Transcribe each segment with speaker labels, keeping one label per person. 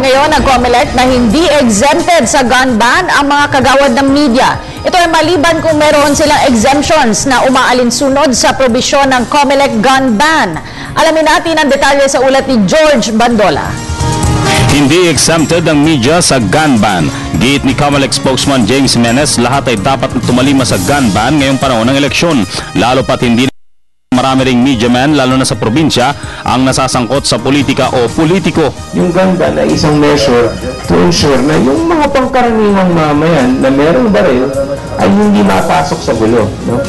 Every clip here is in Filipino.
Speaker 1: ngayon ng COMELEC na hindi exempted sa gun ban ang mga kagawad ng media. Ito ay maliban kung meron silang exemptions na umaalinsunod sa probisyon ng COMELEC gun ban. Alamin natin ang detalye sa ulat ni George Bandola.
Speaker 2: Hindi exempted ang media sa gun ban. Giit ni COMELEC spokesman James Jimenez, lahat ay dapat tumalima sa gun ban ngayong panahon ng eleksyon. Lalo pat hindi marami ring media man, lalo na sa probinsya, ang nasasangkot sa politika o politiko.
Speaker 3: Yung gun ban ay isang measure to ensure na yung mga pangkaraniwang mamayan na merong baril ay hindi mapasok sa gulo. No?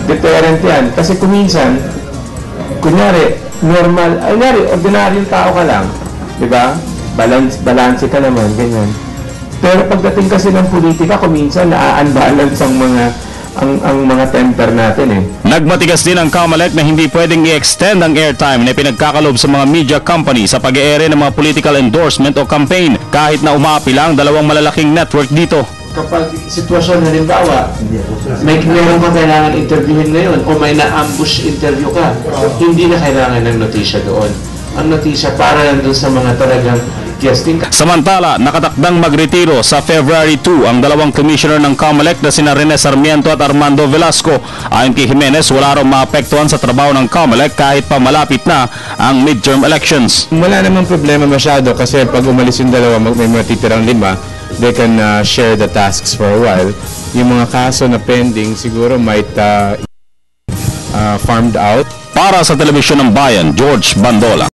Speaker 3: Deterrent yan. Kasi kuminsan, kunyari, ordinaryong tao ka lang, di ba? Balanse ka naman, ganyan. Pero pagdating kasi ng politika, kuminsan na-unbalance ang mga temper natin eh.
Speaker 2: Nagmatigas din ang COMELEC na hindi pwedeng i-extend ang airtime na pinagkakalob sa mga media company sa pag-e-ere ng mga political endorsement o campaign kahit na umaapi lang dalawang malalaking network dito.
Speaker 3: Kapag sitwasyon halimbawa, meron ka kailangan interviewin ngayon o may na-ambush interview ka, hindi na kailangan ng notisya doon. Ang notisya para lang doon sa mga talagang guesting.
Speaker 2: Samantala, nakatakdang magretiro sa February 2 ang dalawang commissioner ng COMELEC na sina Rene Sarmiento at Armando Velasco. Ayon kay Jimenez, wala raw maapektuhan sa trabaho ng COMELEC kahit pa malapit na ang midterm elections.
Speaker 4: Wala namang problema masyado kasi pag umalis yung dalawa, may matitirang 5, they can share the tasks for a while. Yung mga kaso na pending siguro might farmed out.
Speaker 2: Para sa Telebisyon ng Bayan, George Bandola.